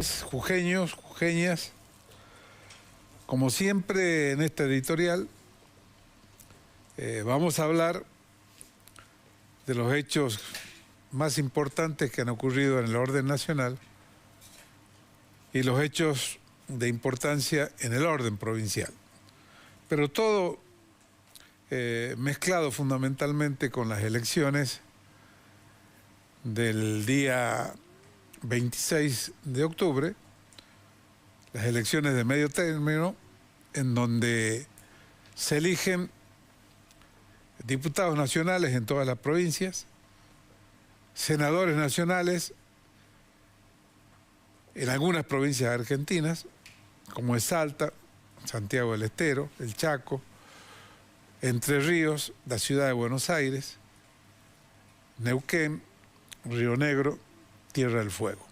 Jujeños, jujeñas, como siempre en esta editorial, vamos a hablar de los hechos más importantes que han ocurrido en el orden nacional y los hechos de importancia en el orden provincial. Pero todo mezclado fundamentalmente con las elecciones del día 26 de octubre, las elecciones de medio término, en donde se eligen diputados nacionales en todas las provincias, senadores nacionales en algunas provincias argentinas, como es Salta, Santiago del Estero, el Chaco, Entre Ríos, la ciudad de Buenos Aires, Neuquén, Río Negro, Tierra del Fuego.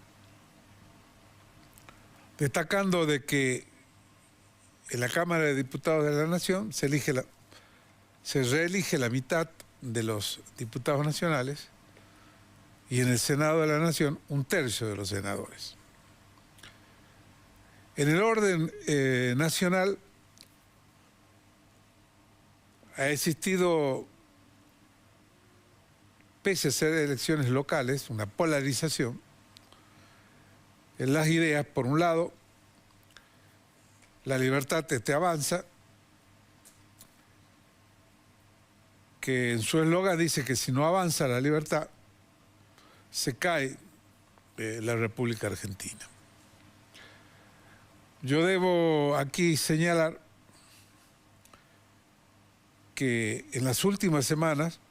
Destacando de que en la Cámara de Diputados de la Nación se reelige la mitad de los diputados nacionales y en el Senado de la Nación un tercio de los senadores. En el orden nacional ha existido, pese a ser elecciones locales, una polarización en las ideas. Por un lado, La Libertad avanza, que en su eslogan dice que si no avanza la libertad, se cae la República Argentina. Yo debo aquí señalar que en las últimas semanas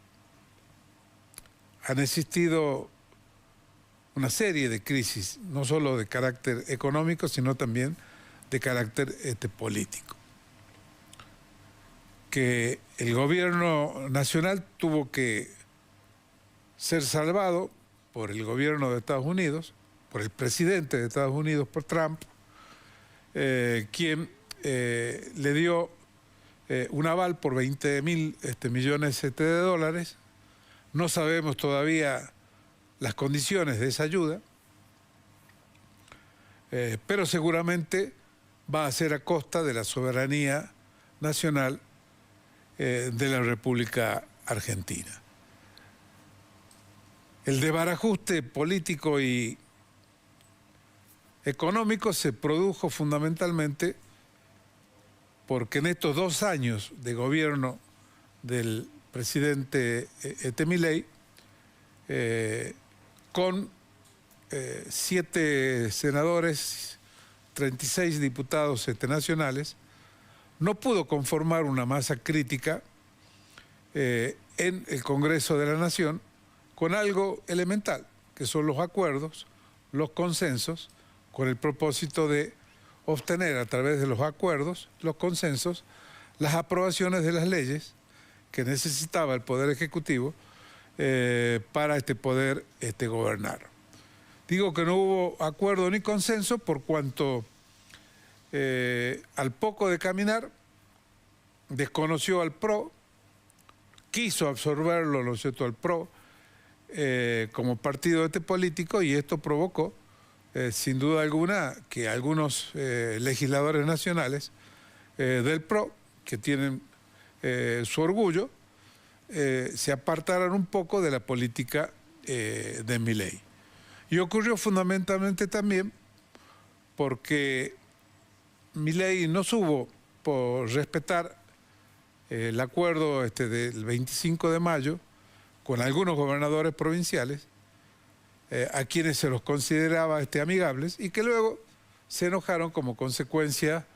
han existido una serie de crisis, no solo de carácter económico, sino también de carácter político. Que el gobierno nacional tuvo que ser salvado por el gobierno de Estados Unidos, por el presidente de Estados Unidos, por Trump, quien le dio un aval por 20.000 millones de dólares. No sabemos todavía las condiciones de esa ayuda, pero seguramente va a ser a costa de la soberanía nacional de la República Argentina. El desbarajuste político y económico se produjo fundamentalmente porque en estos 2 años de gobierno del presidente Milei, con 7 senadores, 36 diputados nacionales, no pudo conformar una masa crítica en el Congreso de la Nación con algo elemental, que son los acuerdos, los consensos, con el propósito de obtener a través de los acuerdos, los consensos, las aprobaciones de las leyes que necesitaba el Poder Ejecutivo para poder gobernar. Digo que no hubo acuerdo ni consenso por cuanto al poco de caminar desconoció al PRO, quiso absorberlo, ¿no es cierto?, al PRO como partido político, y esto provocó sin duda alguna que algunos legisladores nacionales del PRO, que tienen su orgullo, se apartaran un poco de la política de Milei. Y ocurrió fundamentalmente también porque Milei no supo por respetar el acuerdo del 25 de mayo con algunos gobernadores provinciales, a quienes se los consideraba amigables, y que luego se enojaron como consecuencia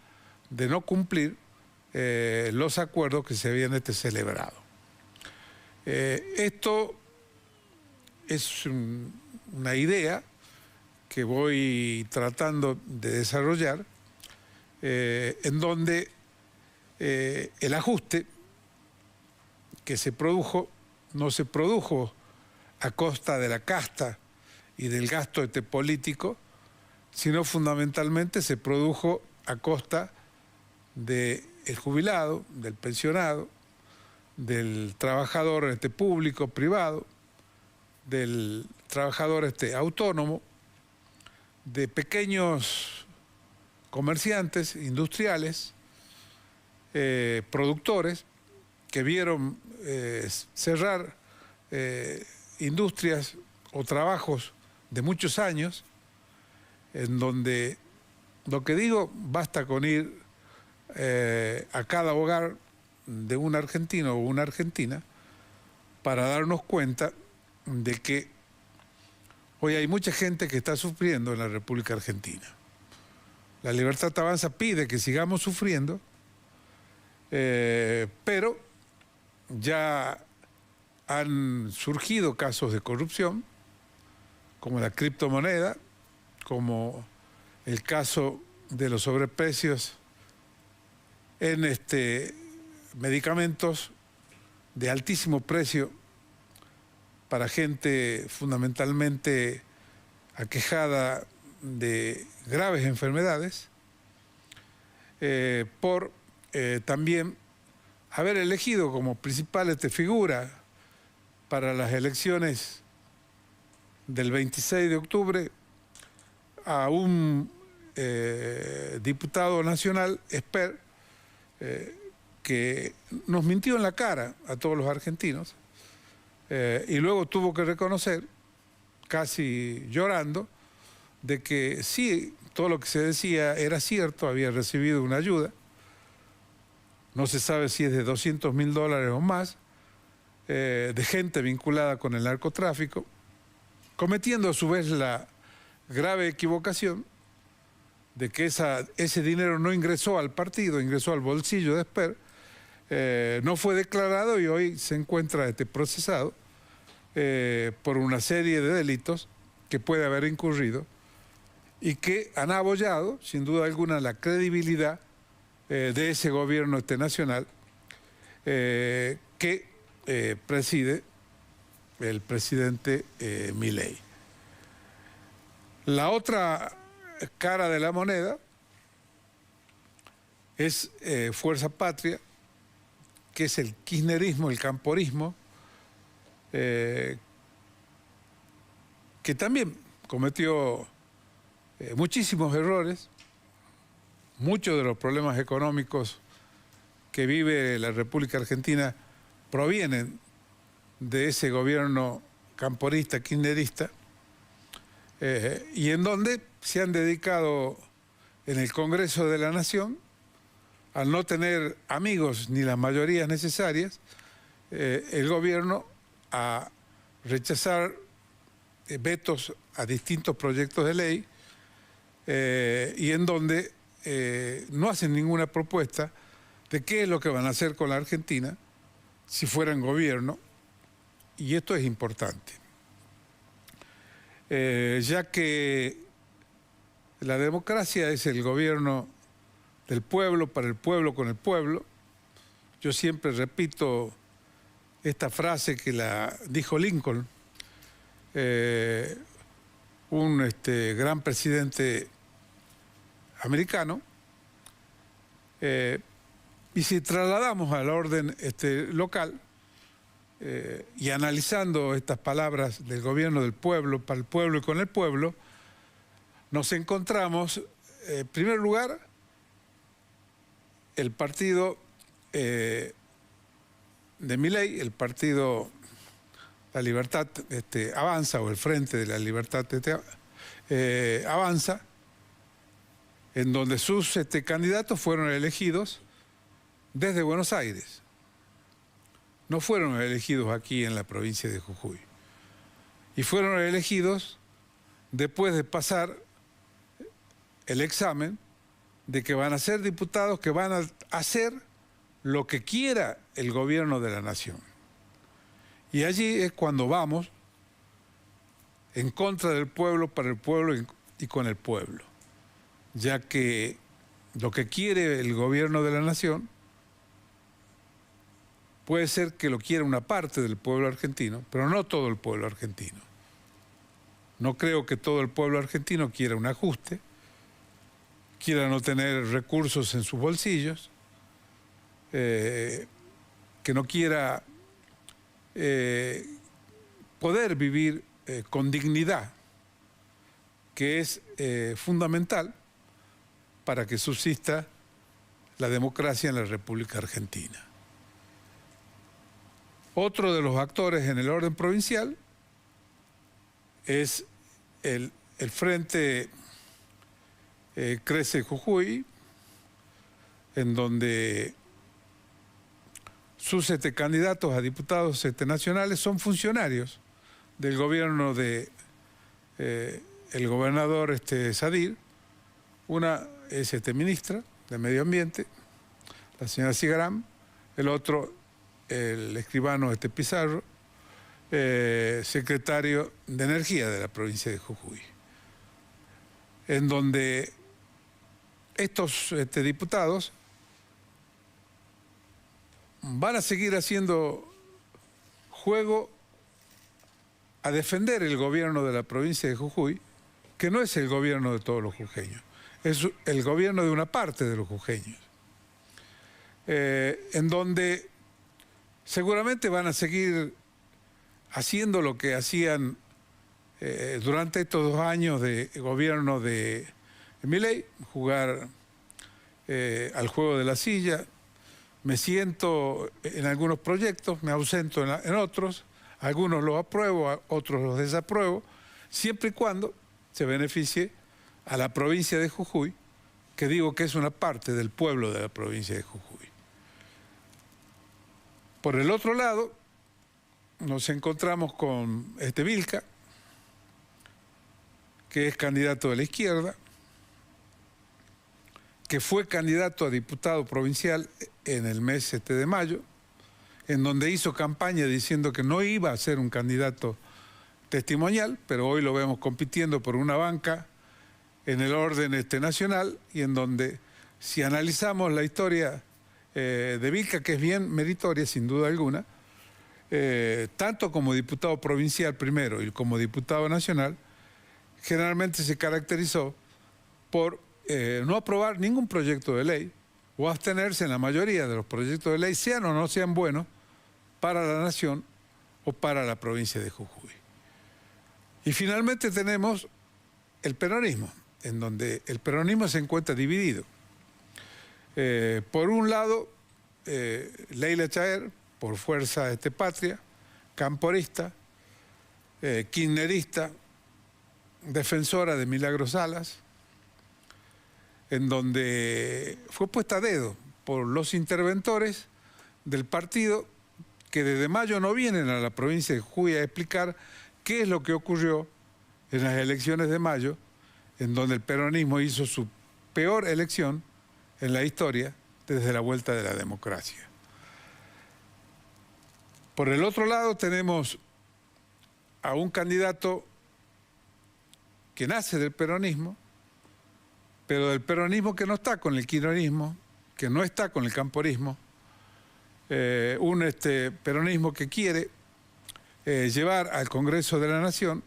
de no cumplir los acuerdos que se habían celebrado. Esto es una idea que voy tratando de desarrollar, en donde el ajuste que se produjo no se produjo a costa de la casta y del gasto político, sino fundamentalmente se produjo a costa del jubilado, del pensionado, del trabajador público, privado, del trabajador autónomo, de pequeños comerciantes, industriales, productores, que vieron cerrar industrias o trabajos de muchos años, en donde, lo que digo, basta con ir a cada hogar de un argentino o una argentina para darnos cuenta de que hoy hay mucha gente que está sufriendo en la República Argentina. La Libertad Avanza pide que sigamos sufriendo, pero ya han surgido casos de corrupción, como la criptomoneda, como el caso de los sobreprecios en medicamentos de altísimo precio para gente fundamentalmente aquejada de graves enfermedades, por también haber elegido como principal figura para las elecciones del 26 de octubre a un diputado nacional, Esper, que nos mintió en la cara a todos los argentinos, y luego tuvo que reconocer, casi llorando, de que sí, todo lo que se decía era cierto, había recibido una ayuda, no se sabe si es de $200.000 o más, de gente vinculada con el narcotráfico, cometiendo a su vez la grave equivocación de que ese dinero no ingresó al partido, ingresó al bolsillo de Esper, no fue declarado y hoy se encuentra procesado por una serie de delitos que puede haber incurrido y que han abollado, sin duda alguna, la credibilidad de ese gobierno nacional que preside el presidente Milei. La otra cara de la moneda es Fuerza Patria, que es el kirchnerismo, el camporismo, que también cometió muchísimos errores. Muchos de los problemas económicos que vive la República Argentina provienen de ese gobierno camporista, kirchnerista, y en donde se han dedicado en el Congreso de la Nación, al no tener amigos ni las mayorías necesarias, el gobierno a rechazar vetos a distintos proyectos de ley, y en donde no hacen ninguna propuesta de qué es lo que van a hacer con la Argentina si fueran gobierno, y esto es importante, ya que la democracia es el gobierno del pueblo, para el pueblo, con el pueblo. Yo siempre repito esta frase que la dijo Lincoln, un gran presidente americano, y si trasladamos al orden local, y analizando estas palabras del gobierno del pueblo, para el pueblo y con el pueblo, nos encontramos, en primer lugar, el partido de Milei, el partido La Libertad Avanza, o el Frente de la Libertad Avanza, en donde sus candidatos fueron elegidos desde Buenos Aires. No fueron elegidos aquí en la provincia de Jujuy. Y fueron elegidos después de pasar el examen de que van a ser diputados que van a hacer lo que quiera el gobierno de la nación. Y allí es cuando vamos en contra del pueblo, para el pueblo y con el pueblo, ya que lo que quiere el gobierno de la nación puede ser que lo quiera una parte del pueblo argentino, pero no todo el pueblo argentino. No creo que todo el pueblo argentino quiera un ajuste, quiera no tener recursos en sus bolsillos, que no quiera poder vivir con dignidad, que es fundamental para que subsista la democracia en la República Argentina. Otro de los actores en el orden provincial es el Frente Crece Jujuy, en donde sus candidatos a diputados nacionales son funcionarios del gobierno de el gobernador Sadir. Una es ministra de Medio Ambiente, la señora Cigarán, el otro, el escribano Pizarro, secretario de Energía de la provincia de Jujuy, en donde estos diputados van a seguir haciendo juego a defender el gobierno de la provincia de Jujuy, que no es el gobierno de todos los jujeños, es el gobierno de una parte de los jujeños, en donde seguramente van a seguir haciendo lo que hacían durante estos 2 años de gobierno de Milei, jugar al juego de la silla. Me siento en algunos proyectos, me ausento en otros, algunos los apruebo, otros los desapruebo, siempre y cuando se beneficie a la provincia de Jujuy, que digo que es una parte del pueblo de la provincia de Jujuy. Por el otro lado, nos encontramos con Vilca, que es candidato de la izquierda, que fue candidato a diputado provincial en el mes de mayo, en donde hizo campaña diciendo que no iba a ser un candidato testimonial, pero hoy lo vemos compitiendo por una banca en el orden nacional, y en donde, si analizamos la historia de Vilca, que es bien meritoria sin duda alguna, tanto como diputado provincial primero y como diputado nacional, generalmente se caracterizó por no aprobar ningún proyecto de ley o abstenerse en la mayoría de los proyectos de ley, sean o no sean buenos para la nación o para la provincia de Jujuy. Y finalmente tenemos el peronismo, en donde el peronismo se encuentra dividido. Por un lado, Leila Chaer, por Fuerza Patria, camporista, kirchnerista, defensora de Milagros Salas, en donde fue puesta a dedo por los interventores del partido, que desde mayo no vienen a la provincia de Jujuy a explicar qué es lo que ocurrió en las elecciones de mayo, en donde el peronismo hizo su peor elección en la historia desde la vuelta de la democracia. Por el otro lado tenemos a un candidato que nace del peronismo, pero del peronismo que no está con el kirchnerismo, que no está con el camporismo, un peronismo que quiere llevar al Congreso de la Nación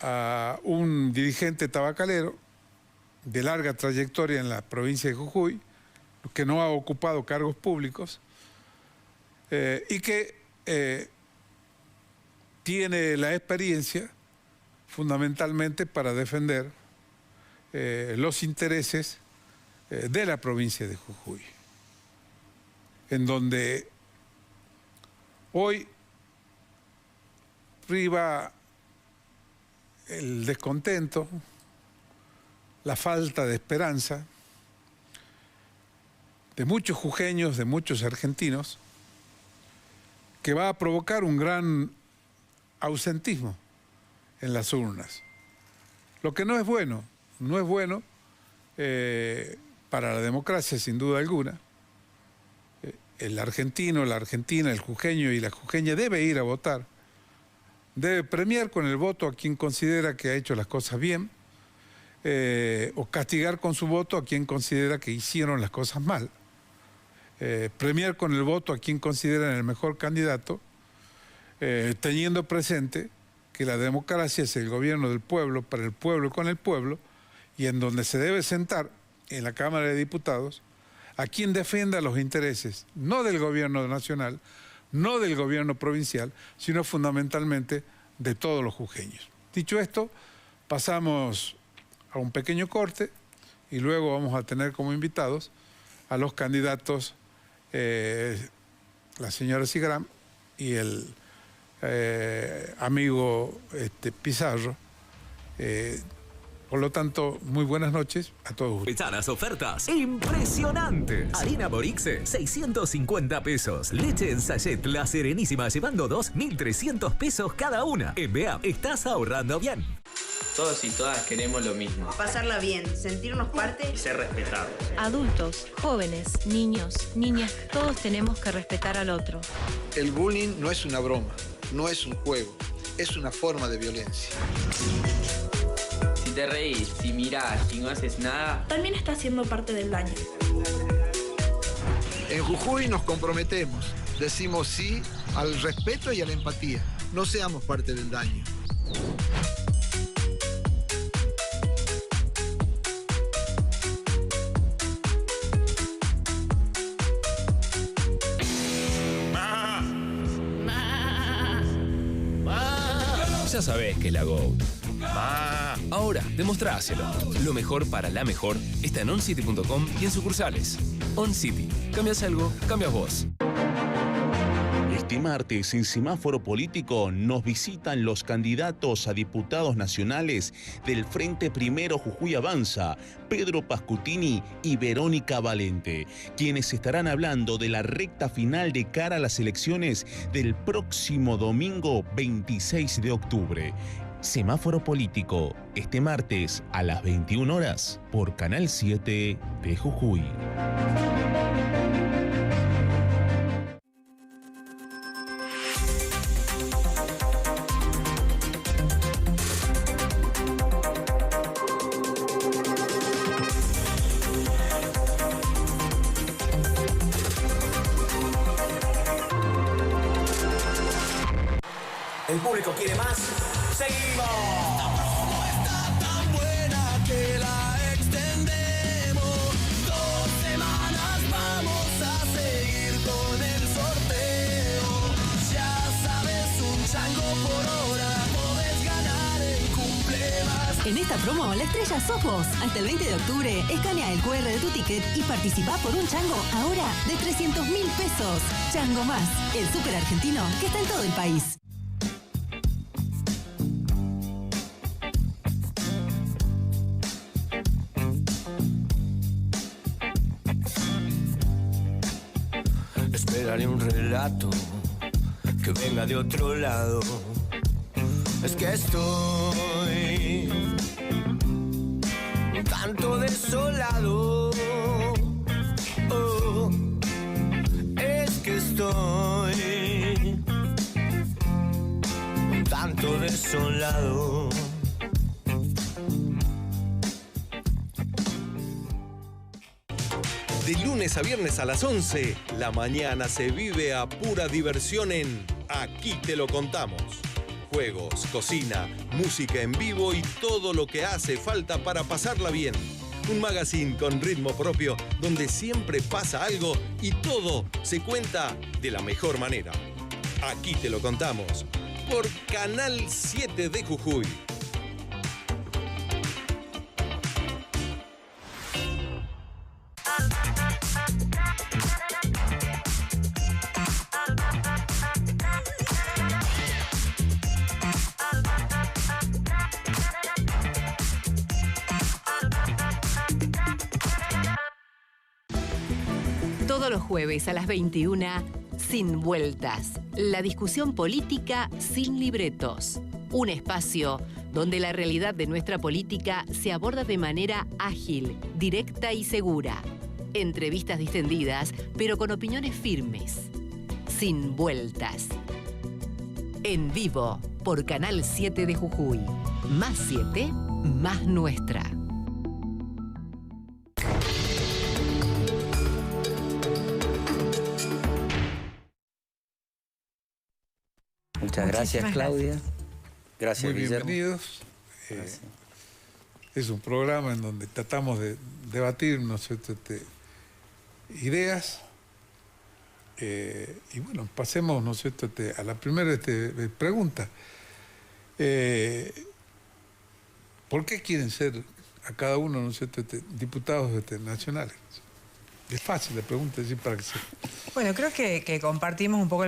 a un dirigente tabacalero de larga trayectoria en la provincia de Jujuy, que no ha ocupado cargos públicos, y que tiene la experiencia fundamentalmente para defender los intereses de la provincia de Jujuy, en donde hoy priva el descontento, la falta de esperanza de muchos jujeños, de muchos argentinos, que va a provocar un gran ausentismo en las urnas. Lo que no es bueno, no es bueno para la democracia sin duda alguna. El argentino, la argentina, el jujeño y la jujeña debe ir a votar, debe premiar con el voto a quien considera que ha hecho las cosas bien, o castigar con su voto a quien considera que hicieron las cosas mal. Premiar con el voto a quien consideran el mejor candidato, teniendo presente que la democracia es el gobierno del pueblo, para el pueblo y con el pueblo, y en donde se debe sentar en la Cámara de Diputados a quien defienda los intereses, no del gobierno nacional, no del gobierno provincial, sino fundamentalmente de todos los jujeños. Dicho esto, Pasamos a un pequeño corte y luego vamos a tener como invitados a los candidatos, la señora Sigram y el amigo Pizarro. Por lo tanto, muy buenas noches a todos ustedes. Las ofertas impresionantes. Harina Borixe, 650 pesos. Leche en sachet La Serenísima, llevando 2.300 pesos cada una. En BEAM, estás ahorrando bien. Todos y todas queremos lo mismo. Pasarla bien, sentirnos parte y ser respetados. Adultos, jóvenes, niños, niñas, todos tenemos que respetar al otro. El bullying no es una broma, no es un juego, es una forma de violencia. Si te reís, si mirás, si no haces nada, también estás siendo parte del daño. En Jujuy nos comprometemos, decimos sí al respeto y a la empatía. No seamos parte del daño. Ya sabés que es la GOAT. Ahora, demostráselo. Lo mejor para la mejor está en oncity.com y en sucursales. OnCity. Cambias algo, cambias vos. Este martes, en Semáforo Político, nos visitan los candidatos a diputados nacionales del Frente Primero Jujuy Avanza, Pedro Pascutini y Verónica Valente, quienes estarán hablando de la recta final de cara a las elecciones del próximo domingo 26 de octubre. Semáforo Político, este martes a las 21 horas por Canal 7 de Jujuy. El público quiere más. ¡Seguimos! Esta promo está tan buena que la extendemos. 2 semanas vamos a seguir con el sorteo. Ya sabes, un chango por hora podés ganar en Cumplemas. En esta promo, la estrella sos vos. Hasta el 20 de octubre, escanea el QR de tu ticket y participá por un chango ahora de 300.000 pesos. Chango Más, el súper argentino que está en todo el país. Esperaré un relato que venga de otro lado. Es que estoy un tanto desolado. Oh, es que estoy un tanto desolado. De lunes a viernes a las 11, la mañana se vive a pura diversión en Aquí Te Lo Contamos. Juegos, cocina, música en vivo y todo lo que hace falta para pasarla bien. Un magazine con ritmo propio donde siempre pasa algo y todo se cuenta de la mejor manera. Aquí Te Lo Contamos por Canal 7 de Jujuy. Todos los jueves a las 21, Sin Vueltas. La discusión política sin libretos. Un espacio donde la realidad de nuestra política se aborda de manera ágil, directa y segura. Entrevistas distendidas, pero con opiniones firmes. Sin Vueltas. En vivo, por Canal 7 de Jujuy. Más 7, más nuestra. Muchas gracias, Claudia. Gracias, Muy Guillermo. bienvenidos. Es un programa en donde tratamos de debatir, ¿no es cierto?, ideas. Y bueno, pasemos, ¿no es cierto?, a la primera pregunta. ¿Por qué quieren ser a cada uno, ¿no es cierto?, diputados nacionales? Es fácil la pregunta, decir, para que se... Bueno, creo que compartimos un poco,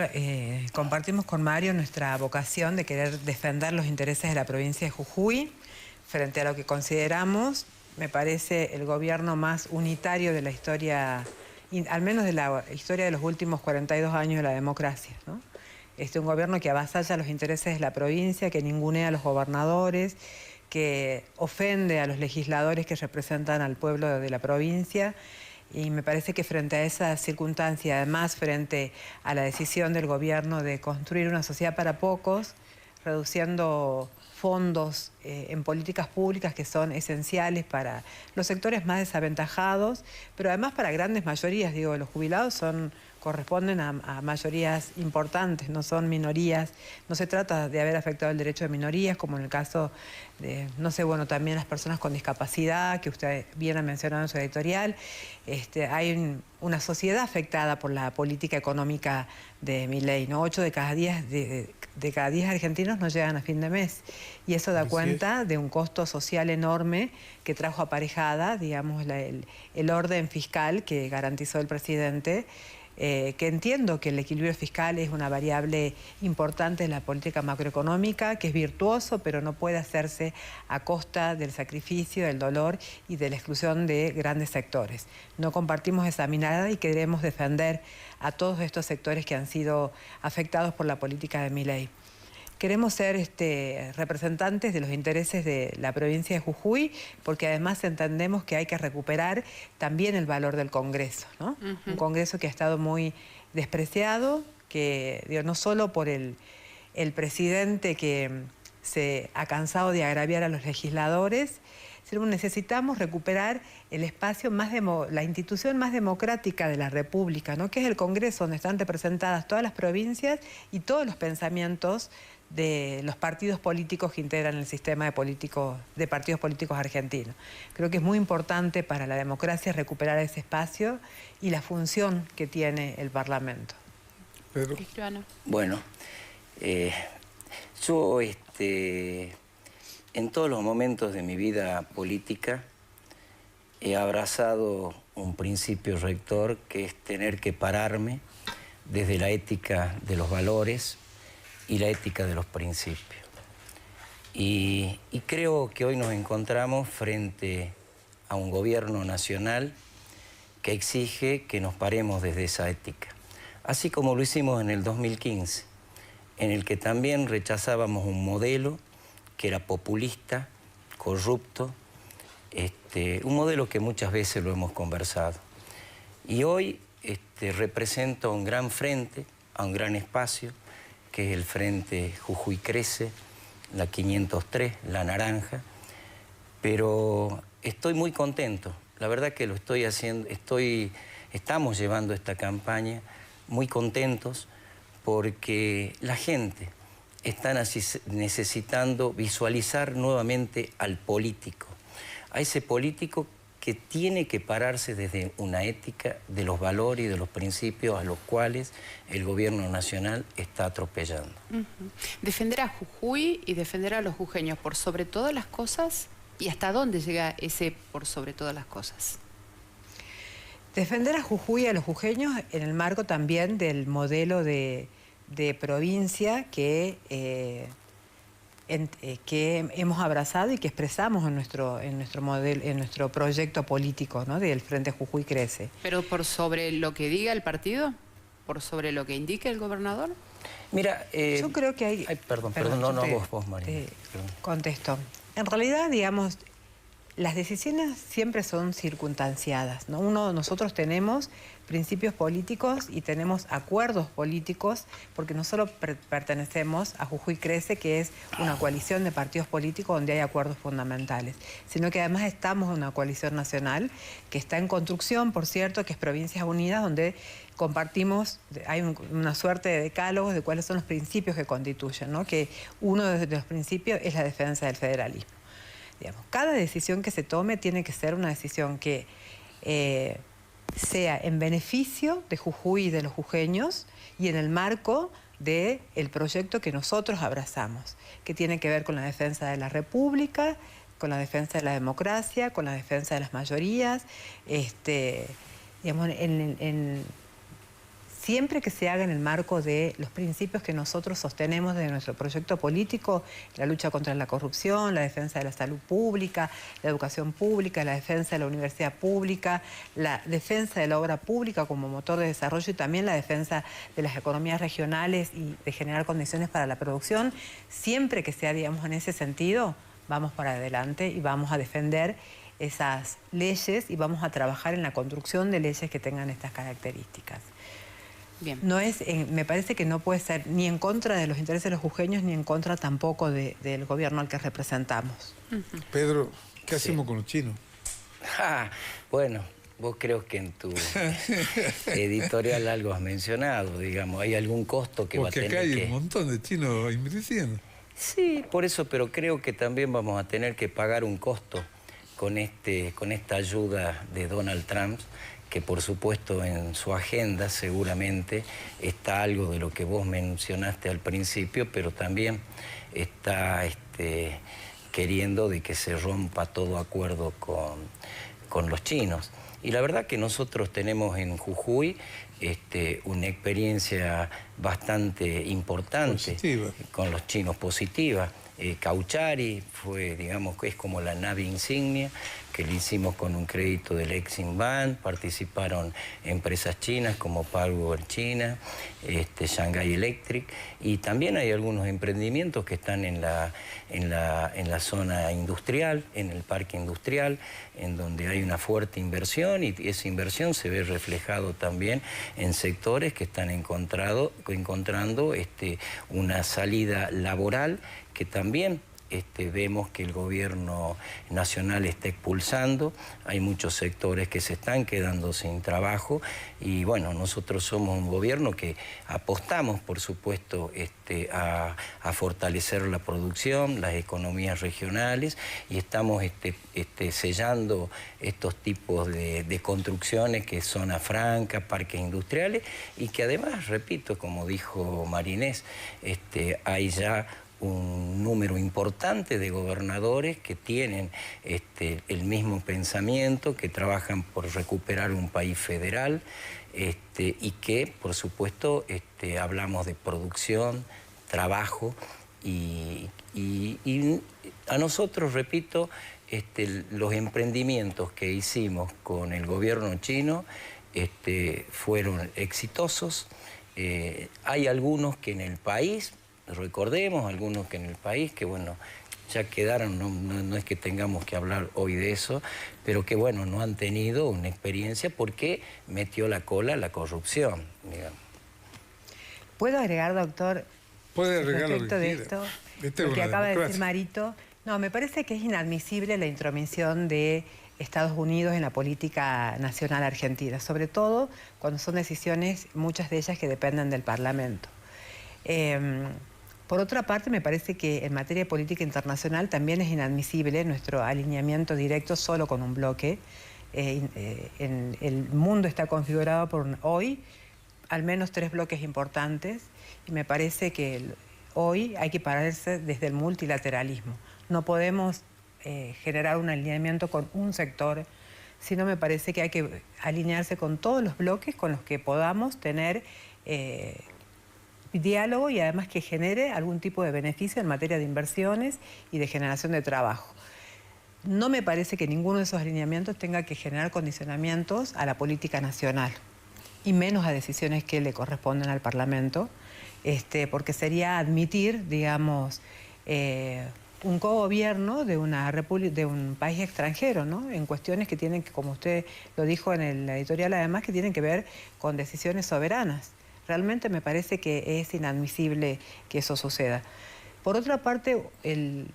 compartimos con Mario nuestra vocación de querer defender los intereses de la provincia de Jujuy frente a lo que consideramos, me parece, el gobierno más unitario de la historia, al menos de la historia de los últimos 42 años de la democracia, ¿no? Un gobierno que avasalla los intereses de la provincia, que ningunea a los gobernadores, que ofende a los legisladores que representan al pueblo de la provincia. Y me parece que frente a esa circunstancia, además frente a la decisión del gobierno de construir una sociedad para pocos, reduciendo fondos en políticas públicas que son esenciales para los sectores más desaventajados, pero además para grandes mayorías. Digo, los jubilados corresponden a mayorías importantes, no son minorías. No se trata de haber afectado el derecho de minorías, como en el caso de, no sé, bueno, también las personas con discapacidad, que usted bien ha mencionado en su editorial. Hay una sociedad afectada por la política económica de Milei, ¿no? 8 de cada 10 argentinos no llegan a fin de mes. Y eso da cuenta de un costo social enorme que trajo aparejada, digamos, el orden fiscal que garantizó el presidente, que entiendo que el equilibrio fiscal es una variable importante en la política macroeconómica, que es virtuoso, pero no puede hacerse a costa del sacrificio, del dolor y de la exclusión de grandes sectores. No compartimos esa mirada y queremos defender a todos estos sectores que han sido afectados por la política de Milei. Queremos ser representantes de los intereses de la provincia de Jujuy, porque además entendemos que hay que recuperar también el valor del Congreso, ¿no? Un Congreso que ha estado muy despreciado, que no solo por el presidente que se ha cansado de agraviar a los legisladores, sino necesitamos recuperar el espacio la institución más democrática de la República, ¿no? Que es el Congreso, donde están representadas todas las provincias y todos los pensamientos de los partidos políticos que integran el sistema de partidos políticos argentinos. Creo que es muy importante para la democracia recuperar ese espacio y la función que tiene el Parlamento. Pedro. Bueno, yo en todos los momentos de mi vida política he abrazado un principio rector que es tener que pararme desde la ética de los valores y la ética de los principios. Y creo que hoy nos encontramos frente a un gobierno nacional que exige que nos paremos desde esa ética. Así como lo hicimos en el 2015, en el que también rechazábamos un modelo que era populista, corrupto, un modelo que muchas veces lo hemos conversado. Y hoy represento a un gran frente, a un gran espacio, que es el Frente Jujuy Crece, la 503, la naranja, pero estoy muy contento. La verdad que lo estoy haciendo, estamos llevando esta campaña muy contentos porque la gente está necesitando visualizar nuevamente al político, a ese político que tiene que pararse desde una ética de los valores y de los principios a los cuales el gobierno nacional está atropellando. Defender a Jujuy y defender a los jujeños por sobre todas las cosas, ¿y hasta dónde llega ese por sobre todas las cosas? Defender a Jujuy y a los jujeños en el marco también del modelo de provincia que hemos abrazado y que expresamos en nuestro proyecto político, ¿no? Del Frente Jujuy Crece. ¿Pero por sobre lo que diga el partido? ¿Por sobre lo que indique el gobernador? Mira, yo creo que hay... Perdón, vos, María. Contesto. En realidad, digamos, las decisiones siempre son circunstanciadas, ¿no? Nosotros tenemos principios políticos y tenemos acuerdos políticos, porque no solo pertenecemos a Jujuy Crece, que es una coalición de partidos políticos donde hay acuerdos fundamentales, sino que además estamos en una coalición nacional que está en construcción, por cierto, que es Provincias Unidas, donde compartimos, hay una suerte de decálogos de cuáles son los principios que constituyen, ¿no? Que uno de los principios es la defensa del federalismo. Digamos, cada decisión que se tome tiene que ser una decisión que sea en beneficio de Jujuy y de los jujeños y en el marco del proyecto que nosotros abrazamos, que tiene que ver con la defensa de la República, con la defensa de la democracia, con la defensa de las mayorías, digamos, siempre que se haga en el marco de los principios que nosotros sostenemos de nuestro proyecto político, la lucha contra la corrupción, la defensa de la salud pública, la educación pública, la defensa de la universidad pública, la defensa de la obra pública como motor de desarrollo y también la defensa de las economías regionales y de generar condiciones para la producción, siempre que sea, digamos, en ese sentido, vamos para adelante y vamos a defender esas leyes y vamos a trabajar en la construcción de leyes que tengan estas características. Bien. No es, me parece que no puede ser ni en contra de los intereses de los jujeños ni en contra tampoco del gobierno al que representamos. Pedro, ¿qué hacemos con los chinos? Bueno, vos creo que en tu editorial algo has mencionado, digamos, ¿hay algún costo que va a tener que...? Porque acá hay un montón de chinos invirtiendo. Sí, por eso, pero creo que también vamos a tener que pagar un costo con esta ayuda de Donald Trump, que por supuesto en su agenda seguramente está algo de lo que vos mencionaste al principio, pero también está queriendo de que se rompa todo acuerdo con los chinos. Y la verdad que nosotros tenemos en Jujuy una experiencia bastante importante con los chinos, positiva. Cauchari fue, digamos, es como la nave insignia que le hicimos con un crédito del Exim Bank. Participaron empresas chinas como Power China, Shanghai Electric, y también hay algunos emprendimientos que están en la zona industrial, en el parque industrial, en donde hay una fuerte inversión, y esa inversión se ve reflejado también en sectores que están encontrando una salida laboral que también vemos que el gobierno nacional está expulsando. Hay muchos sectores que se están quedando sin trabajo y bueno, nosotros somos un gobierno que apostamos, por supuesto, a fortalecer la producción, las economías regionales, y estamos sellando estos tipos de construcciones que son zona franca, parques industriales, y que además, repito, como dijo Marinés, hay ya un número importante de gobernadores que tienen el mismo pensamiento, que trabajan por recuperar un país federal, y que, por supuesto, hablamos de producción, trabajo, y a nosotros, repito, los emprendimientos que hicimos con el gobierno chino fueron exitosos. Hay algunos que en el país, recordemos, algunos que en el país, que bueno, ya quedaron, no es que tengamos que hablar hoy de eso, pero que bueno, no han tenido una experiencia porque metió la cola la corrupción, digamos. ¿Puedo agregar, doctor? Puede agregar lo que de quiera. esto, lo que acaba de decir Marito. No, me parece que es inadmisible la intromisión de Estados Unidos en la política nacional argentina, sobre todo cuando son decisiones, muchas de ellas que dependen del Parlamento. Por otra parte, me parece que en materia de política internacional también es inadmisible nuestro alineamiento directo solo con un bloque. El mundo está configurado por hoy al menos 3 bloques importantes y me parece que hoy hay que pararse desde el multilateralismo. No podemos generar un alineamiento con un sector, sino me parece que hay que alinearse con todos los bloques con los que podamos tener diálogo y además que genere algún tipo de beneficio en materia de inversiones y de generación de trabajo. No me parece que ninguno de esos alineamientos tenga que generar condicionamientos a la política nacional y menos a decisiones que le corresponden al Parlamento, porque sería admitir, digamos, un cogobierno de un país extranjero, ¿no? En cuestiones que tienen que, como usted lo dijo en la editorial, además, que tienen que ver con decisiones soberanas. Realmente me parece que es inadmisible que eso suceda. Por otra parte,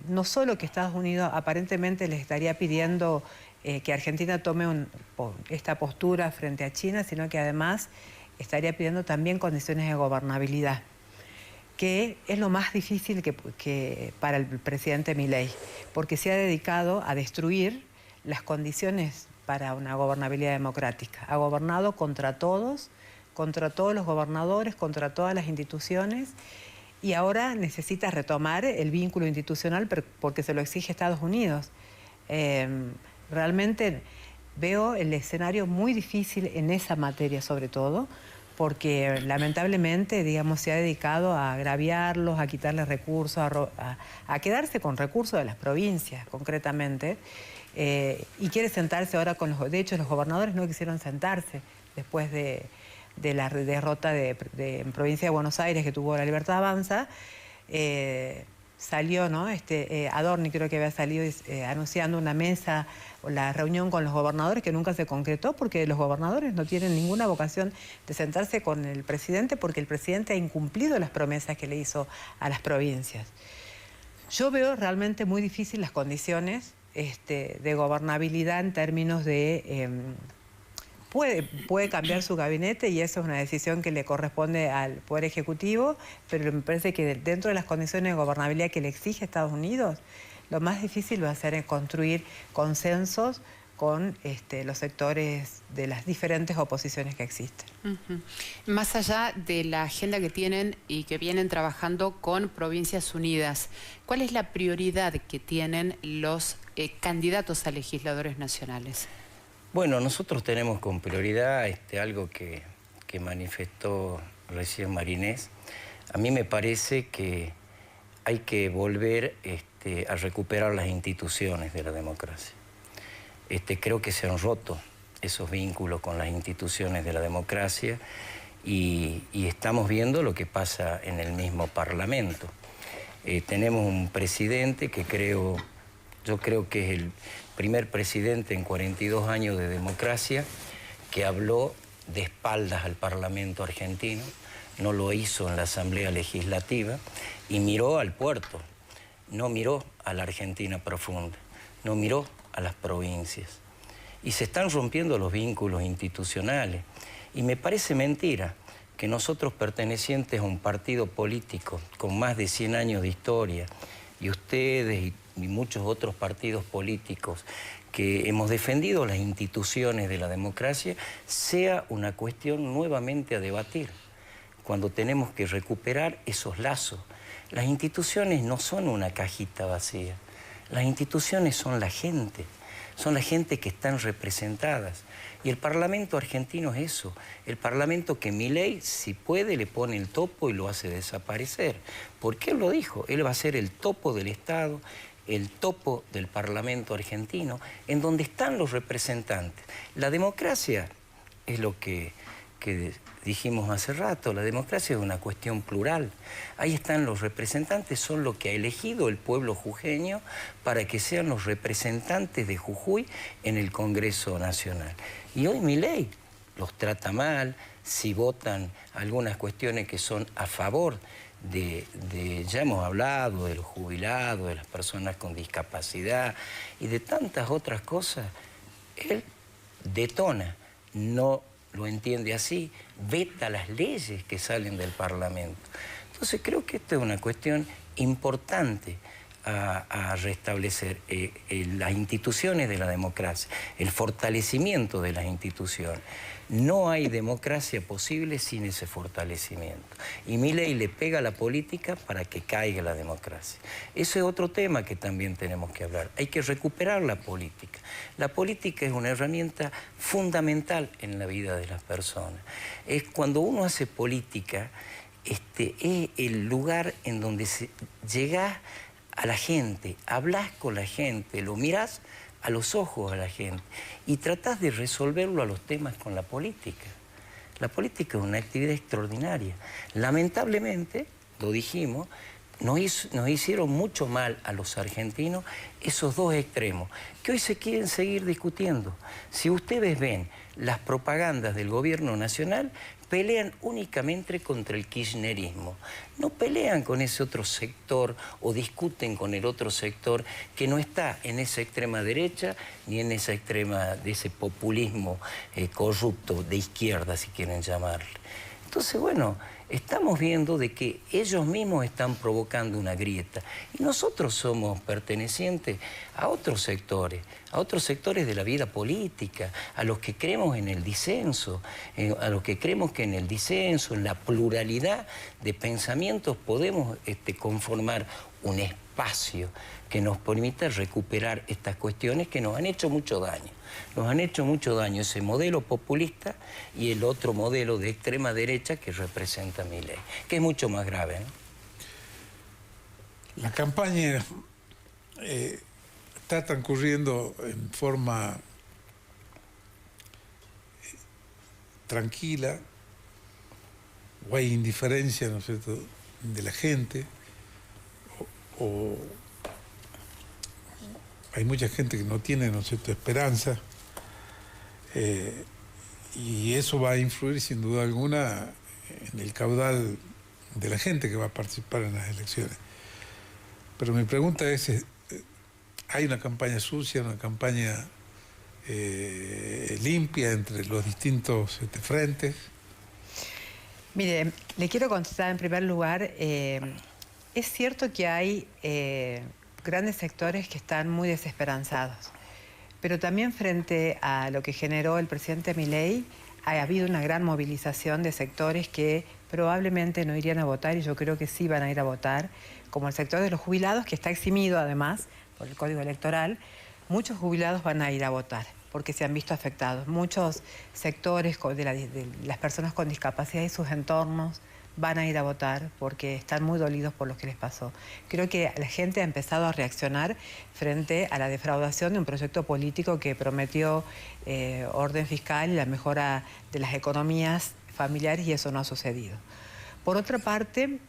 no solo que Estados Unidos aparentemente les estaría pidiendo que Argentina tome esta postura frente a China, sino que además estaría pidiendo también condiciones de gobernabilidad, que es lo más difícil que para el presidente Milei, porque se ha dedicado a destruir las condiciones para una gobernabilidad democrática. Ha gobernado contra todos los gobernadores, contra todas las instituciones, y ahora necesita retomar el vínculo institucional porque se lo exige Estados Unidos. Realmente veo el escenario muy difícil en esa materia sobre todo, porque lamentablemente, digamos, se ha dedicado a agraviarlos, a quitarles recursos, a quedarse con recursos de las provincias, concretamente, y quiere sentarse ahora con los... De hecho, los gobernadores no quisieron sentarse después de la derrota en provincia de Buenos Aires que tuvo la Libertad Avanza. Salió, ¿no? Adorni creo que había salido anunciando una mesa o la reunión con los gobernadores que nunca se concretó porque los gobernadores no tienen ninguna vocación de sentarse con el presidente porque el presidente ha incumplido las promesas que le hizo a las provincias. Yo veo realmente muy difícil las condiciones de gobernabilidad en términos de... Puede cambiar su gabinete y eso es una decisión que le corresponde al Poder Ejecutivo, pero me parece que dentro de las condiciones de gobernabilidad que le exige Estados Unidos, lo más difícil va a ser construir consensos con los sectores de las diferentes oposiciones que existen. Más allá de la agenda que tienen y que vienen trabajando con Provincias Unidas, ¿cuál es la prioridad que tienen los candidatos a legisladores nacionales? Bueno, nosotros tenemos con prioridad algo que manifestó recién Marinés. A mí me parece que hay que volver a recuperar las instituciones de la democracia. Creo que se han roto esos vínculos con las instituciones de la democracia y estamos viendo lo que pasa en el mismo Parlamento. Tenemos un presidente que yo creo que es el primer presidente en 42 años de democracia que habló de espaldas al Parlamento argentino, no lo hizo en la Asamblea Legislativa y miró al puerto, no miró a la Argentina profunda, no miró a las provincias. Y se están rompiendo los vínculos institucionales. Y me parece mentira que nosotros pertenecientes a un partido político con más de 100 años de historia, y ustedes y muchos otros partidos políticos que hemos defendido las instituciones de la democracia, sea una cuestión nuevamente a debatir, cuando tenemos que recuperar esos lazos. Las instituciones no son una cajita vacía, las instituciones son la gente que están representadas. Y el Parlamento argentino es eso, el Parlamento que Milei, si puede, le pone el topo y lo hace desaparecer. Porque él lo dijo, él va a ser el topo del Estado, el topo del Parlamento argentino, en donde están los representantes. La democracia es lo que dijimos hace rato, la democracia es una cuestión plural. Ahí están los representantes, son lo que ha elegido el pueblo jujeño para que sean los representantes de Jujuy en el Congreso Nacional. Y hoy Milei los trata mal, si votan algunas cuestiones que son a favor ya hemos hablado de los jubilados, de las personas con discapacidad y de tantas otras cosas, él detona, no lo entiende así, veta las leyes que salen del Parlamento. Entonces creo que esta es una cuestión importante a restablecer las instituciones de la democracia, el fortalecimiento de las instituciones. No hay democracia posible sin ese fortalecimiento. Y Milei le pega a la política para que caiga la democracia. Ese es otro tema que también tenemos que hablar. Hay que recuperar la política. La política es una herramienta fundamental en la vida de las personas. Es cuando uno hace política, es el lugar en donde llegás a la gente, hablas con la gente, lo mirás a los ojos a la gente y tratás de resolverlo a los temas con la política. La política es una actividad extraordinaria. Lamentablemente, lo dijimos, nos hicieron mucho mal a los argentinos esos dos extremos, que hoy se quieren seguir discutiendo. Si ustedes ven las propagandas del gobierno nacional, pelean únicamente contra el kirchnerismo. No pelean con ese otro sector o discuten con el otro sector que no está en esa extrema derecha ni en esa extrema de ese populismo corrupto de izquierda, si quieren llamarle. Entonces, bueno, estamos viendo de que ellos mismos están provocando una grieta y nosotros somos pertenecientes a otros sectores de la vida política, a los que creemos en el disenso, a los que creemos que en el disenso, en la pluralidad de pensamientos podemos conformar un espacio espacio que nos permita recuperar estas cuestiones que nos han hecho mucho daño. Nos han hecho mucho daño ese modelo populista y el otro modelo de extrema derecha que representa Milei, que es mucho más grave, ¿no? La campaña está transcurriendo en forma tranquila, o hay indiferencia, ¿no es cierto?, de la gente, o hay mucha gente que no tiene, ¿no es cierto?, esperanza, y eso va a influir sin duda alguna en el caudal de la gente que va a participar en las elecciones. Pero mi pregunta es, ¿hay una campaña sucia, una campaña limpia entre los distintos frentes? Mire, le quiero contestar en primer lugar, es cierto que hay grandes sectores que están muy desesperanzados, pero también frente a lo que generó el presidente Milei, ha habido una gran movilización de sectores que probablemente no irían a votar, y yo creo que sí van a ir a votar, como el sector de los jubilados, que está eximido además por el Código Electoral. Muchos jubilados van a ir a votar porque se han visto afectados. Muchos sectores de las personas con discapacidad y sus entornos van a ir a votar porque están muy dolidos por lo que les pasó. Creo que la gente ha empezado a reaccionar frente a la defraudación de un proyecto político que prometió orden fiscal y la mejora de las economías familiares, y eso no ha sucedido. Por otra parte,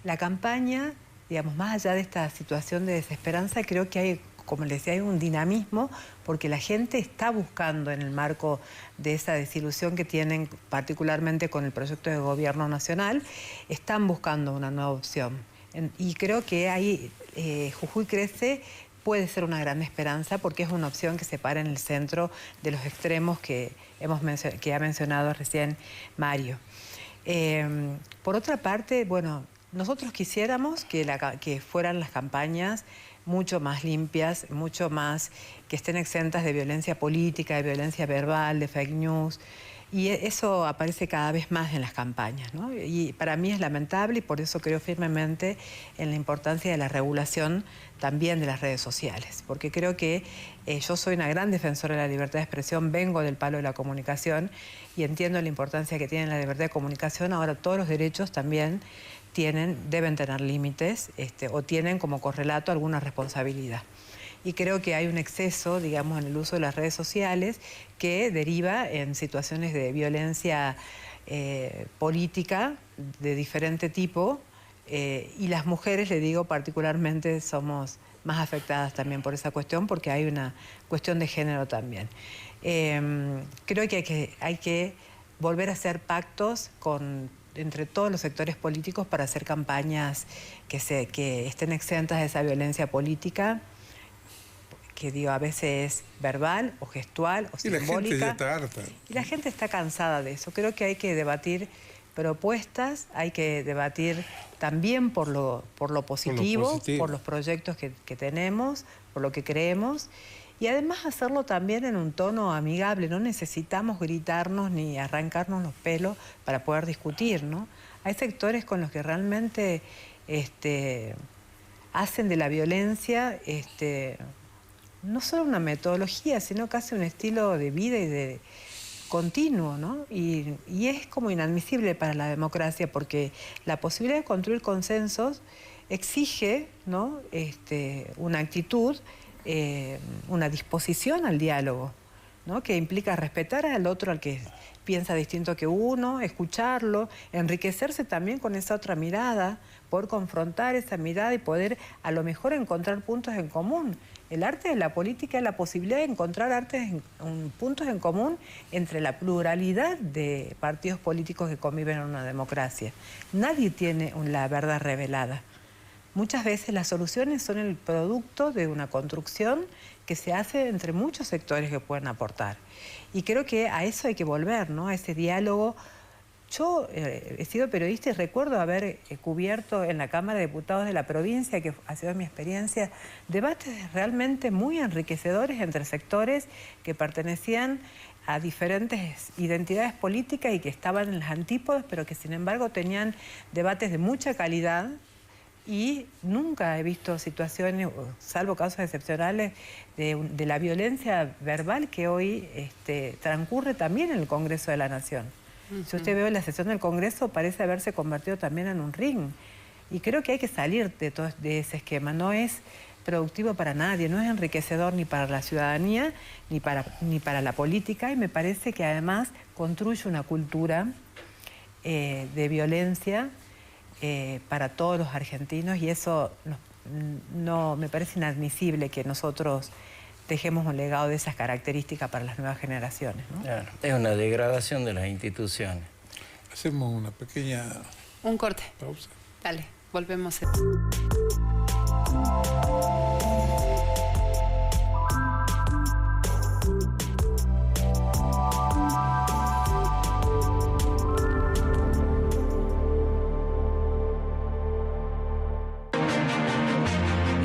la campaña, digamos, más allá de esta situación de desesperanza, creo que hay, como les decía, hay un dinamismo porque la gente está buscando, en el marco de esa desilusión que tienen particularmente con el proyecto de gobierno nacional, están buscando una nueva opción. Y creo que ahí Jujuy Crece puede ser una gran esperanza porque es una opción que se para en el centro de los extremos que ha mencionado recién Mario. Por otra parte, bueno, nosotros quisiéramos que fueran las campañas mucho más limpias, mucho más que estén exentas de violencia política, de violencia verbal, de fake news. Y eso aparece cada vez más en las campañas, ¿no? Y para mí es lamentable, y por eso creo firmemente en la importancia de la regulación también de las redes sociales. Porque creo que yo soy una gran defensora de la libertad de expresión, vengo del palo de la comunicación y entiendo la importancia que tiene la libertad de comunicación. Ahora todos los derechos también deben tener límites o tienen como correlato alguna responsabilidad. Y creo que hay un exceso, digamos, en el uso de las redes sociales que deriva en situaciones de violencia política de diferente tipo, y las mujeres, le digo, particularmente somos más afectadas también por esa cuestión porque hay una cuestión de género también. Creo que hay que volver a hacer pactos entre todos los sectores políticos para hacer campañas que estén exentas de esa violencia política, que digo, a veces es verbal o gestual o simbólica. Y la gente ya está harta. Y la gente está cansada de eso. Creo que hay que debatir propuestas, hay que debatir también por lo positivo, por los proyectos que tenemos, por lo que creemos, y además hacerlo también en un tono amigable. No necesitamos gritarnos ni arrancarnos los pelos para poder discutir, ¿no? Hay sectores con los que realmente hacen de la violencia no solo una metodología, sino casi un estilo de vida y de continuo, ¿no? Y es como inadmisible para la democracia porque la posibilidad de construir consensos exige, ¿no? Una actitud, una disposición al diálogo, ¿no? Que implica respetar al otro, al que piensa distinto que uno, escucharlo, enriquecerse también con esa otra mirada, poder confrontar esa mirada y poder a lo mejor encontrar puntos en común. El arte de la política es la posibilidad de encontrar puntos en común entre la pluralidad de partidos políticos que conviven en una democracia. Nadie tiene la verdad revelada. Muchas veces las soluciones son el producto de una construcción que se hace entre muchos sectores que pueden aportar. Y creo que a eso hay que volver, ¿no? A ese diálogo. Yo he sido periodista y recuerdo haber cubierto en la Cámara de Diputados de la provincia, que ha sido mi experiencia, debates realmente muy enriquecedores entre sectores que pertenecían a diferentes identidades políticas y que estaban en las antípodas, pero que sin embargo tenían debates de mucha calidad, y nunca he visto situaciones, salvo casos excepcionales, de la violencia verbal que hoy transcurre también en el Congreso de la Nación. Si usted ve la sesión del Congreso, parece haberse convertido también en un ring. Y creo que hay que salir de ese esquema. No es productivo para nadie, no es enriquecedor ni para la ciudadanía, ni para la política, y me parece que además construye una cultura de violencia para todos los argentinos, y eso no me parece inadmisible que nosotros dejemos un legado de esas características para las nuevas generaciones, ¿no? Claro, es una degradación de las instituciones. Hacemos una pequeña... Un corte. Pausa. Dale, volvemos.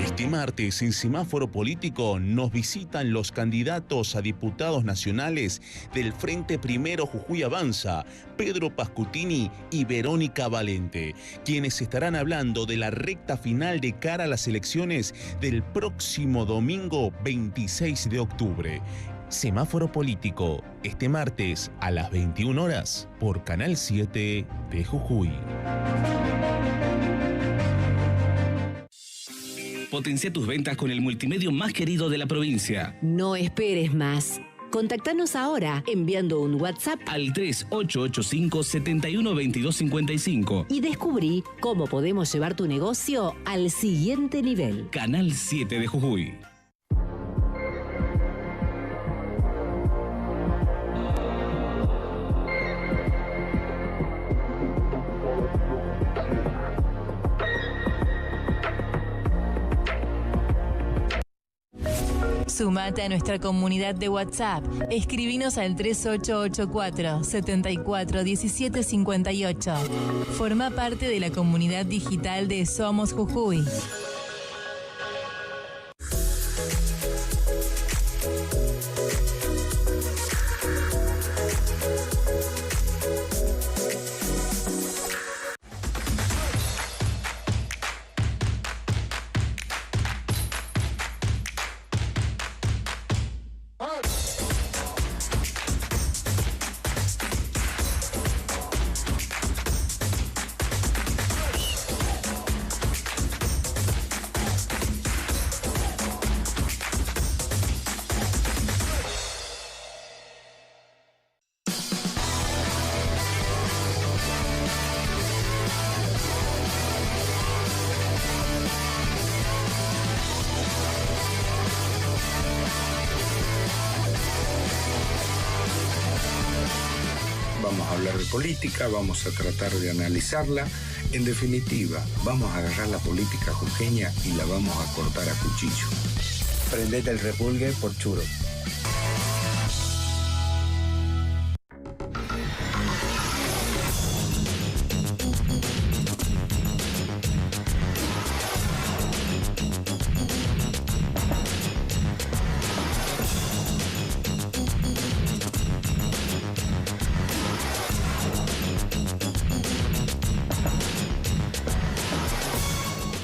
Este martes, en Semáforo Político, nos visitan los candidatos a diputados nacionales del Frente Primero Jujuy Avanza, Pedro Pascutini y Verónica Valente, quienes estarán hablando de la recta final de cara a las elecciones del próximo domingo 26 de octubre. Semáforo Político, este martes a las 21 horas por Canal 7 de Jujuy. Potencia tus ventas con el multimedio más querido de la provincia. No esperes más. Contactanos ahora enviando un WhatsApp al 3885-712255 y descubrí cómo podemos llevar tu negocio al siguiente nivel. Canal 7 de Jujuy. Sumate a nuestra comunidad de WhatsApp. Escribinos al 3884-741758. Forma parte de la comunidad digital de Somos Jujuy. Vamos a hablar de política, vamos a tratar de analizarla. En definitiva, vamos a agarrar la política jujeña y la vamos a cortar a cuchillo. Prendete el repulgue por churro.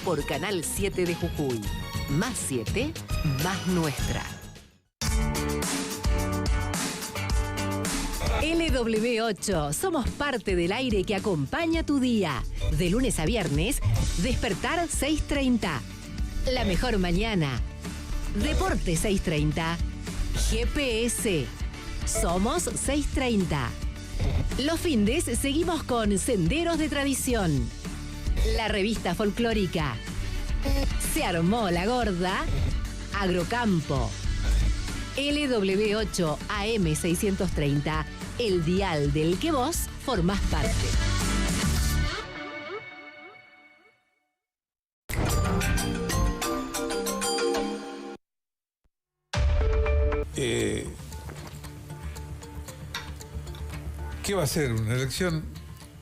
Por Canal 7 de Jujuy. Más 7, más nuestra. LW8, somos parte del aire que acompaña tu día. De lunes a viernes, despertar 6:30. La mejor mañana. Deporte 6:30. GPS. Somos 6:30. Los findes seguimos con Senderos de Tradición. La revista folclórica. Se armó la gorda. Agrocampo. LW8 AM 630, el dial del que vos formás parte. ¿Qué va a ser? ¿Una elección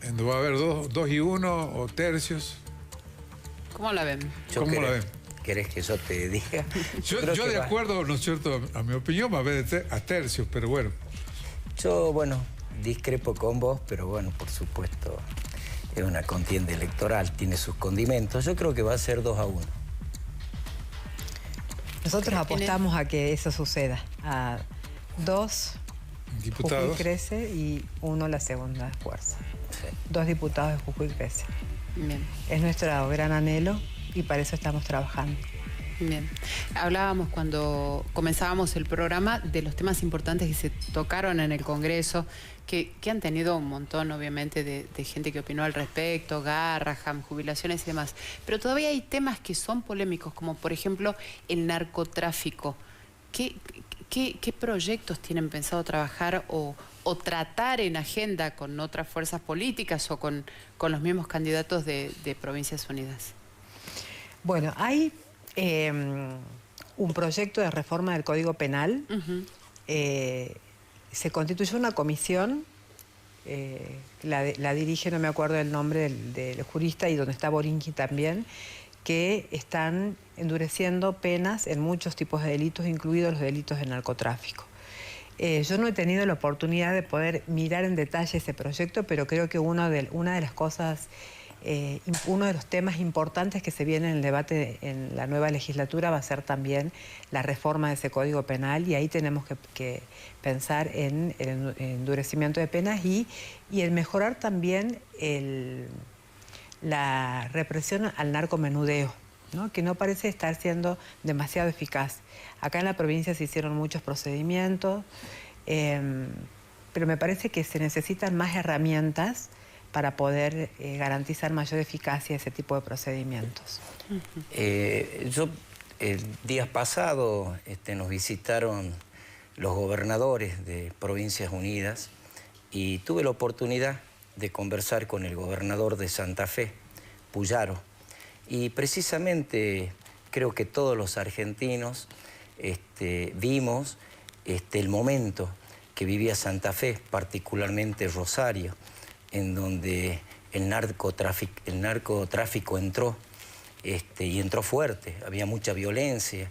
en donde va a haber 2 y 1 o tercios? ¿Cómo la ven? ¿Cómo la ven? ¿Querés que yo te diga? Yo de acuerdo, ¿no es cierto?, a mi opinión, va a haber a tercios, pero bueno. Yo, bueno, discrepo con vos, pero bueno, por supuesto. es una contienda electoral, tiene sus condimentos. Yo creo que va a ser 2-1. Nosotros apostamos a que eso suceda, a 2 diputados. Jujuy Crece y 1 la segunda fuerza. Sí. 2 diputados de Jujuy Crece. Bien. Es nuestro gran anhelo y para eso estamos trabajando. Bien. Hablábamos cuando comenzábamos el programa de los temas importantes que se tocaron en el Congreso, que han tenido un montón, obviamente, de gente que opinó al respecto, Garrahan, jubilaciones y demás. Pero todavía hay temas que son polémicos, como por ejemplo el narcotráfico. ¿Qué proyectos tienen pensado trabajar o tratar en agenda con otras fuerzas políticas o con los mismos candidatos de Provincias Unidas? Bueno, hay un proyecto de reforma del Código Penal. Se constituyó una comisión, la dirige, no me acuerdo el nombre del jurista, y donde está Borinqui también, que están endureciendo penas en muchos tipos de delitos, incluidos los delitos de narcotráfico. Yo no he tenido la oportunidad de poder mirar en detalle ese proyecto, pero creo que una de las cosas, uno de los temas importantes que se viene en el debate en la nueva legislatura va a ser también la reforma de ese Código Penal, y ahí tenemos que pensar en el endurecimiento de penas y en mejorar también la represión al narcomenudeo, ¿no? Que no parece estar siendo demasiado eficaz. Acá en la provincia se hicieron muchos procedimientos, pero me parece que se necesitan más herramientas para poder garantizar mayor eficacia a ese tipo de procedimientos. El día pasado nos visitaron los gobernadores de Provincias Unidas y tuve la oportunidad de conversar con el gobernador de Santa Fe, Puyaro, y precisamente creo que todos los argentinos vimos el momento que vivía Santa Fe, particularmente Rosario, en donde el narcotráfico entró, y entró fuerte, había mucha violencia,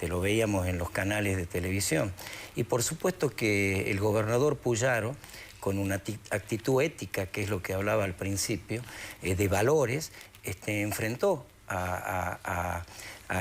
lo veíamos en los canales de televisión. Y por supuesto que el gobernador Puyaro, con una actitud ética, que es lo que hablaba al principio, de valores, enfrentó a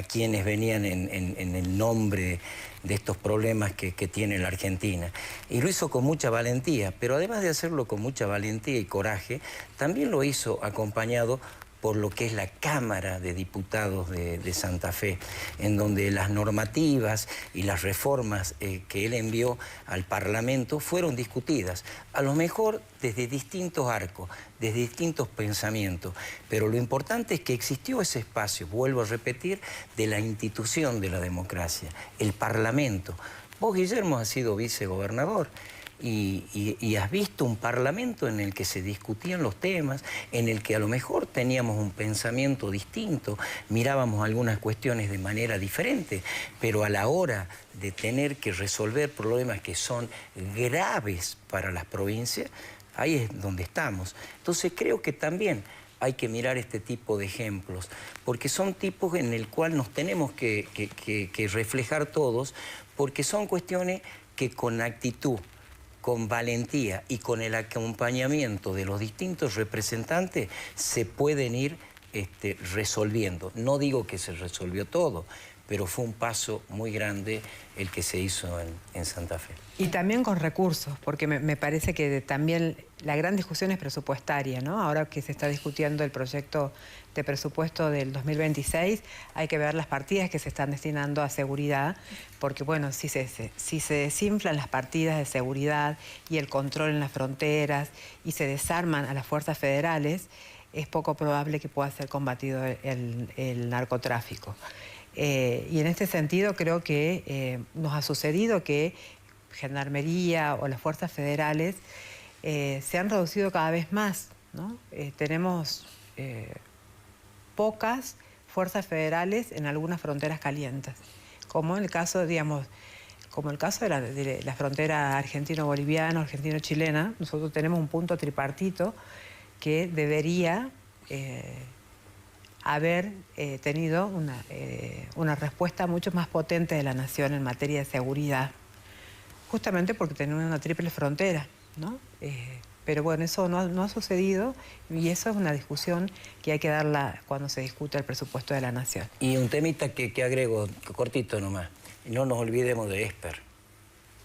quienes venían en el nombre de estos problemas que tiene la Argentina. Y lo hizo con mucha valentía, pero además de hacerlo con mucha valentía y coraje, también lo hizo acompañado por lo que es la Cámara de Diputados de Santa Fe, en donde las normativas y las reformas que él envió al Parlamento fueron discutidas, a lo mejor desde distintos arcos, desde distintos pensamientos, pero lo importante es que existió ese espacio, vuelvo a repetir, de la institución de la democracia, el Parlamento. Vos, Guillermo, has sido vicegobernador. Y has visto un parlamento en el que se discutían los temas, en el que a lo mejor teníamos un pensamiento distinto, mirábamos algunas cuestiones de manera diferente, pero a la hora de tener que resolver problemas que son graves para las provincias, ahí es donde estamos. Entonces creo que también hay que mirar este tipo de ejemplos, porque son tipos en el cual nos tenemos que reflejar todos, porque son cuestiones que con actitud, con valentía y con el acompañamiento de los distintos representantes se pueden ir resolviendo. No digo que se resolvió todo, pero fue un paso muy grande el que se hizo en Santa Fe. Y también con recursos, porque me parece que también la gran discusión es presupuestaria, ¿no? Ahora que se está discutiendo el proyecto de presupuesto del 2026, hay que ver las partidas que se están destinando a seguridad, porque bueno, si se desinflan las partidas de seguridad y el control en las fronteras y se desarman a las fuerzas federales, es poco probable que pueda ser combatido el narcotráfico. Y en este sentido creo que nos ha sucedido que Gendarmería o las fuerzas federales se han reducido cada vez más, ¿no? Tenemos pocas fuerzas federales en algunas fronteras calientes, como en el caso, digamos, como el caso de la frontera argentino-boliviana, argentino-chilena. Nosotros tenemos un punto tripartito que debería haber tenido una respuesta mucho más potente de la nación en materia de seguridad, justamente porque tenemos una triple frontera, ¿no? Pero bueno, eso no ha sucedido y eso es una discusión que hay que darla cuando se discute el presupuesto de la Nación. Y un temita que agrego, cortito nomás, no nos olvidemos de Esper.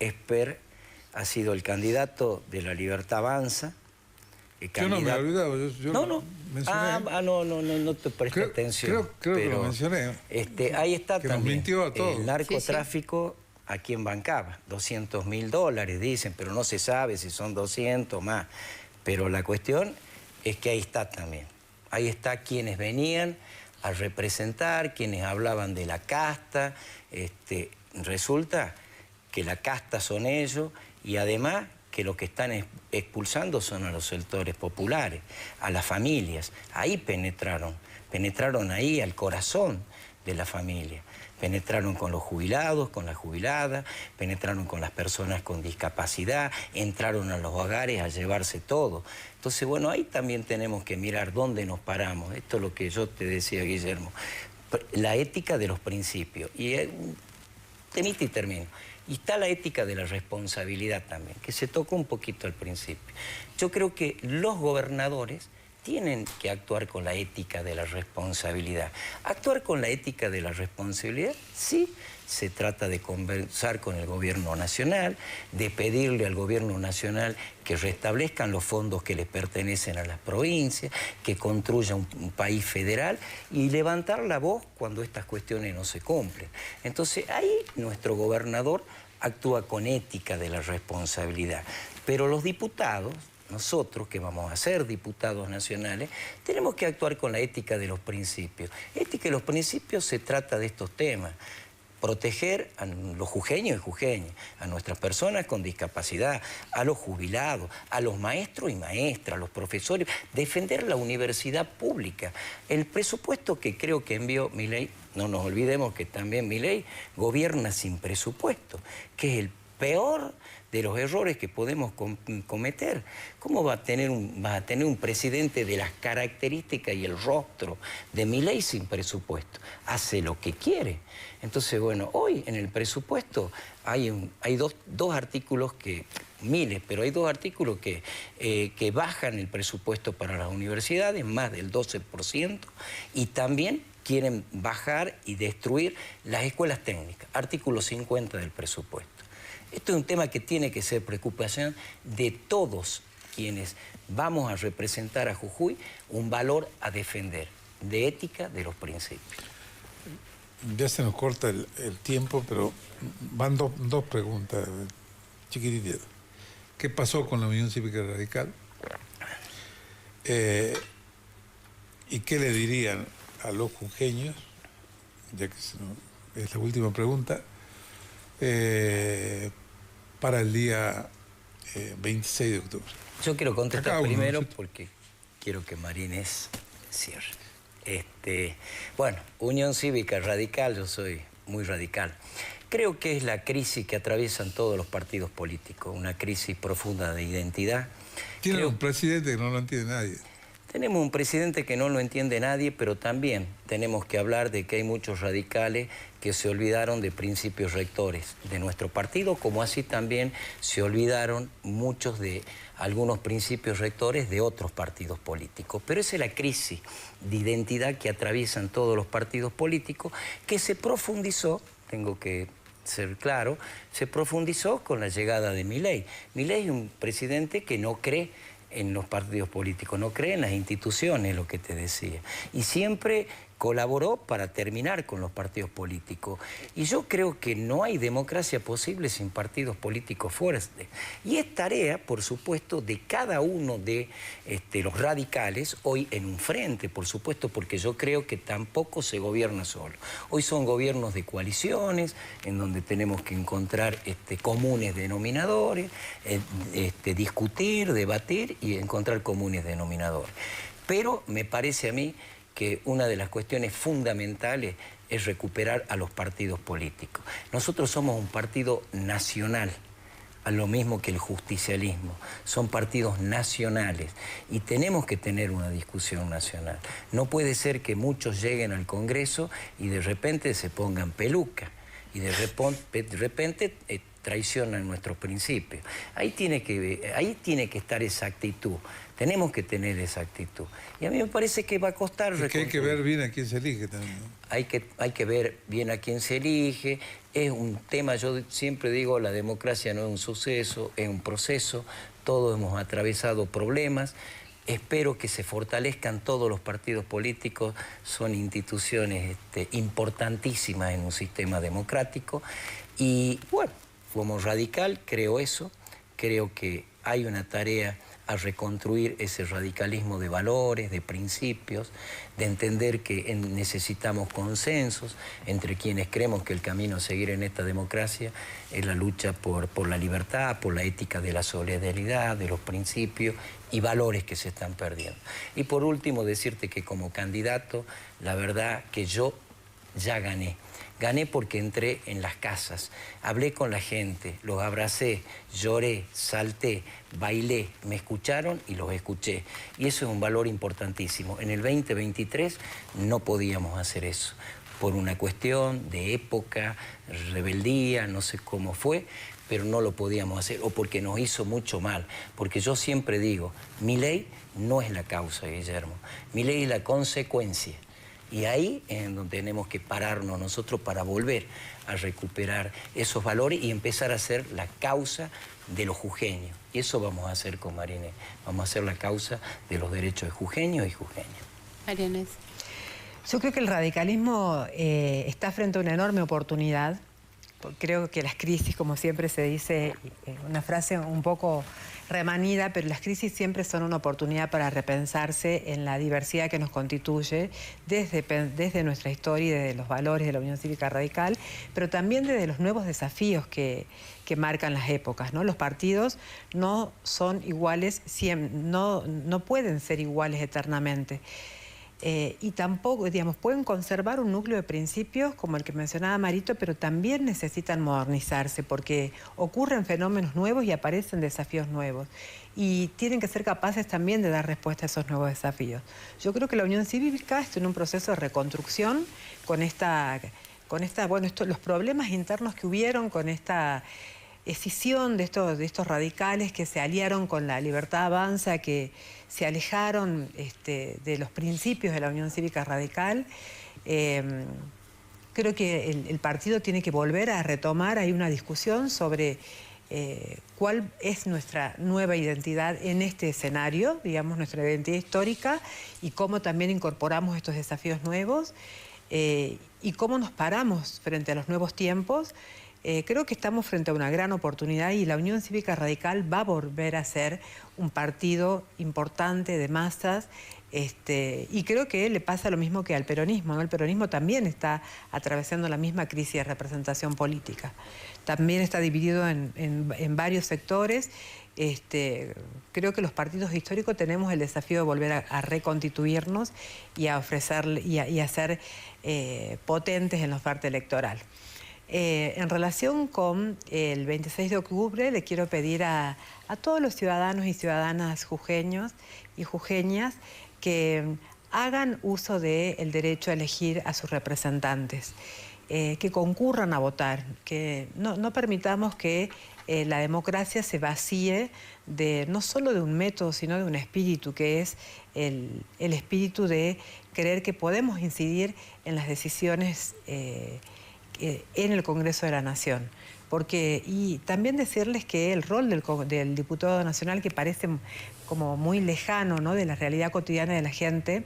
Esper ha sido el candidato de La Libertad Avanza. Yo no me he olvidado. Yo no. Mencioné. No te presté atención. Creo que lo mencioné. Ahí está que también. Nos mintió a todos. El narcotráfico a quien bancaba. $200.000 dicen, pero no se sabe si son 200 más. Pero la cuestión es que ahí está también. Ahí está quienes venían a representar, quienes hablaban de la casta. Resulta que la casta son ellos y además que lo que están expulsando son a los sectores populares, a las familias. Ahí penetraron ahí al corazón de la familia. Penetraron con los jubilados, con las jubiladas, penetraron con las personas con discapacidad, entraron a los hogares a llevarse todo. Entonces, bueno, ahí también tenemos que mirar dónde nos paramos. Esto es lo que yo te decía, Guillermo. La ética de los principios. Y temita y termino. Y está la ética de la responsabilidad también, que se tocó un poquito al principio. Yo creo que los gobernadores tienen que actuar con la ética de la responsabilidad. Actuar con la ética de la responsabilidad, sí, se trata de conversar con el gobierno nacional, de pedirle al gobierno nacional que restablezcan los fondos que les pertenecen a las provincias, que construya un país federal y levantar la voz cuando estas cuestiones no se cumplen. Entonces ahí nuestro gobernador actúa con ética de la responsabilidad. Pero los diputados, nosotros que vamos a ser diputados nacionales, tenemos que actuar con la ética de los principios. Ética de los principios se trata de estos temas. Proteger a los jujeños y jujeñas, a nuestras personas con discapacidad, a los jubilados, a los maestros y maestras, a los profesores, defender la universidad pública. El presupuesto que creo que envió Milei, no nos olvidemos que también Milei gobierna sin presupuesto, que es el peor de los errores que podemos cometer. ¿Cómo vas a tener un presidente de las características y el rostro de Milei sin presupuesto? Hace lo que quiere. Entonces, bueno, hoy en el presupuesto hay dos artículos que, miles, pero hay dos artículos que bajan el presupuesto para las universidades, más del 12%, y también quieren bajar y destruir las escuelas técnicas, artículo 50 del presupuesto. Esto es un tema que tiene que ser preocupación de todos quienes vamos a representar a Jujuy, un valor a defender, de ética de los principios. Ya se nos corta el tiempo, pero van dos preguntas chiquititas. ¿Qué pasó con la Unión Cívica Radical? ¿Y qué le dirían a los jujeños? Ya que es la última pregunta. Para el día 26 de octubre. Yo quiero contestar primero porque quiero que Marínez cierre. Bueno, Unión Cívica Radical, yo soy muy radical. Creo que es la crisis que atraviesan todos los partidos políticos, una crisis profunda de identidad. Tiene un presidente que no lo entiende nadie. Tenemos un presidente que no lo entiende nadie, pero también tenemos que hablar de que hay muchos radicales que se olvidaron de principios rectores de nuestro partido, como así también se olvidaron muchos de algunos principios rectores de otros partidos políticos. Pero esa es la crisis de identidad que atraviesan todos los partidos políticos, que se profundizó, tengo que ser claro, se profundizó con la llegada de Milei. Milei es un presidente que no cree en los partidos políticos, no cree en las instituciones, lo que te decía. Y siempre colaboró para terminar con los partidos políticos. Y yo creo que no hay democracia posible sin partidos políticos fuertes. Y es tarea, por supuesto, de cada uno de los radicales, hoy en un frente, por supuesto, porque yo creo que tampoco se gobierna solo. Hoy son gobiernos de coaliciones, en donde tenemos que encontrar comunes denominadores, discutir, debatir y encontrar comunes denominadores. Pero me parece a mí que una de las cuestiones fundamentales es recuperar a los partidos políticos. Nosotros somos un partido nacional, a lo mismo que el justicialismo. Son partidos nacionales y tenemos que tener una discusión nacional. No puede ser que muchos lleguen al Congreso y de repente se pongan peluca y de repente traicionan nuestros principios. Ahí tiene que estar esa actitud. Tenemos que tener esa actitud. Y a mí me parece que va a costar reconstruir. Que hay que ver bien a quién se elige también, ¿no? Hay que ver bien a quién se elige. Es un tema, yo siempre digo, la democracia no es un suceso, es un proceso. Todos hemos atravesado problemas. Espero que se fortalezcan todos los partidos políticos. Son instituciones importantísimas en un sistema democrático. Y bueno, como radical creo eso. Creo que hay una tarea a reconstruir ese radicalismo de valores, de principios, de entender que necesitamos consensos entre quienes creemos que el camino a seguir en esta democracia es la lucha por la libertad, por la ética de la solidaridad, de los principios y valores que se están perdiendo. Y por último, decirte que como candidato, la verdad que yo ya gané. Gané porque entré en las casas, hablé con la gente, los abracé, lloré, salté, bailé, me escucharon y los escuché. Y eso es un valor importantísimo. En el 2023 no podíamos hacer eso, por una cuestión de época, rebeldía, no sé cómo fue, pero no lo podíamos hacer, o porque nos hizo mucho mal. Porque yo siempre digo, Milei no es la causa, Guillermo, Milei es la consecuencia. Y ahí es en donde tenemos que pararnos nosotros para volver a recuperar esos valores y empezar a ser la causa de los jujeños. Y eso vamos a hacer con María Inés. Vamos a ser la causa de los derechos de jujeños y jujeñas. María Inés. Yo creo que el radicalismo está frente a una enorme oportunidad. Creo que las crisis, como siempre se dice, una frase un poco remanida, pero las crisis siempre son una oportunidad para repensarse en la diversidad que nos constituye desde nuestra historia y desde los valores de la Unión Cívica Radical, pero también desde los nuevos desafíos que marcan las épocas, ¿no? Los partidos no son iguales, no pueden ser iguales eternamente. Y tampoco, digamos, pueden conservar un núcleo de principios como el que mencionaba Marito, pero también necesitan modernizarse porque ocurren fenómenos nuevos y aparecen desafíos nuevos. Y tienen que ser capaces también de dar respuesta a esos nuevos desafíos. Yo creo que la Unión Cívica está en un proceso de reconstrucción con los problemas internos que hubieron, con esta escisión de estos radicales que se aliaron con la Libertad Avanza, que se alejaron de los principios de la Unión Cívica Radical. Creo que el partido tiene que volver a retomar, hay una discusión sobre cuál es nuestra nueva identidad en este escenario, digamos, nuestra identidad histórica, y cómo también incorporamos estos desafíos nuevos, y cómo nos paramos frente a los nuevos tiempos. Creo que estamos frente a una gran oportunidad y la Unión Cívica Radical va a volver a ser un partido importante de masas, y creo que le pasa lo mismo que al peronismo, ¿no? El peronismo también está atravesando la misma crisis de representación política. También está dividido en varios sectores. Creo que los partidos históricos tenemos el desafío de volver a reconstituirnos y a ofrecerle y a ser potentes en la oferta electoral. En relación con el 26 de octubre, le quiero pedir a todos los ciudadanos y ciudadanas jujeños y jujeñas que hagan uso del derecho a elegir a sus representantes, que concurran a votar, que no permitamos que la democracia se vacíe no solo de un método, sino de un espíritu, que es el espíritu de creer que podemos incidir en las decisiones en el Congreso de la Nación. Y también decirles que el rol del diputado nacional, que parece como muy lejano, ¿no?, de la realidad cotidiana de la gente,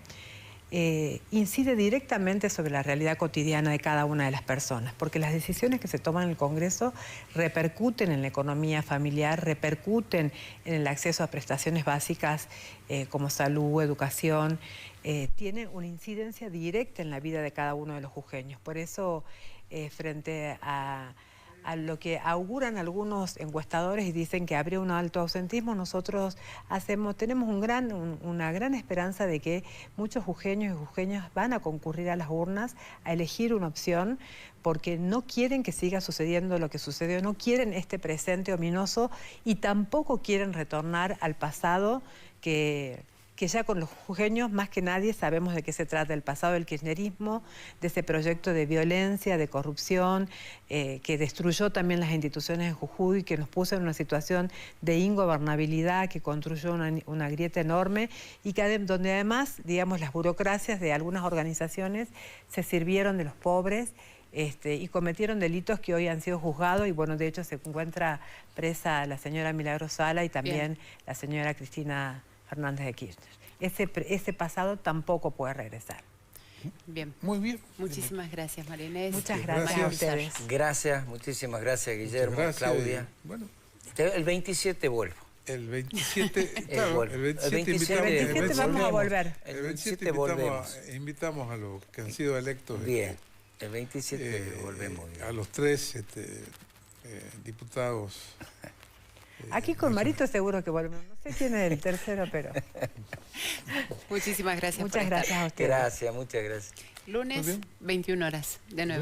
incide directamente sobre la realidad cotidiana de cada una de las personas, porque las decisiones que se toman en el Congreso repercuten en la economía familiar, repercuten en el acceso a prestaciones básicas como salud, educación, tiene una incidencia directa en la vida de cada uno de los jujeños. Por eso, frente a lo que auguran algunos encuestadores y dicen que habría un alto ausentismo, nosotros tenemos una gran esperanza de que muchos jujeños y jujeñas van a concurrir a las urnas a elegir una opción, porque no quieren que siga sucediendo lo que sucedió, no quieren este presente ominoso y tampoco quieren retornar al pasado que que ya con los jujeños más que nadie sabemos de qué se trata el pasado del kirchnerismo, de ese proyecto de violencia, de corrupción, que destruyó también las instituciones en Jujuy, que nos puso en una situación de ingobernabilidad, que construyó una grieta enorme y que donde además, digamos, las burocracias de algunas organizaciones se sirvieron de los pobres y cometieron delitos que hoy han sido juzgados y bueno, de hecho se encuentra presa la señora Milagros Sala y también la señora Cristina Fernández de Kirchner. Ese pasado tampoco puede regresar. Bien. Muy bien. Muchísimas gracias, María Inés. Muchas gracias a ustedes. Gracias, muchísimas gracias, Guillermo, Claudia. Bueno. El 27 vuelvo. El 27, claro, el 27 vamos a volver. El 27 invitamos a los que han sido electos. Bien, el 27 volvemos. A los 3 diputados. Aquí con Marito seguro que volvemos. No sé quién es el tercero, pero... Muchísimas gracias. Muchas gracias a ustedes. Gracias, muchas gracias. Lunes, 21 horas, de nuevo.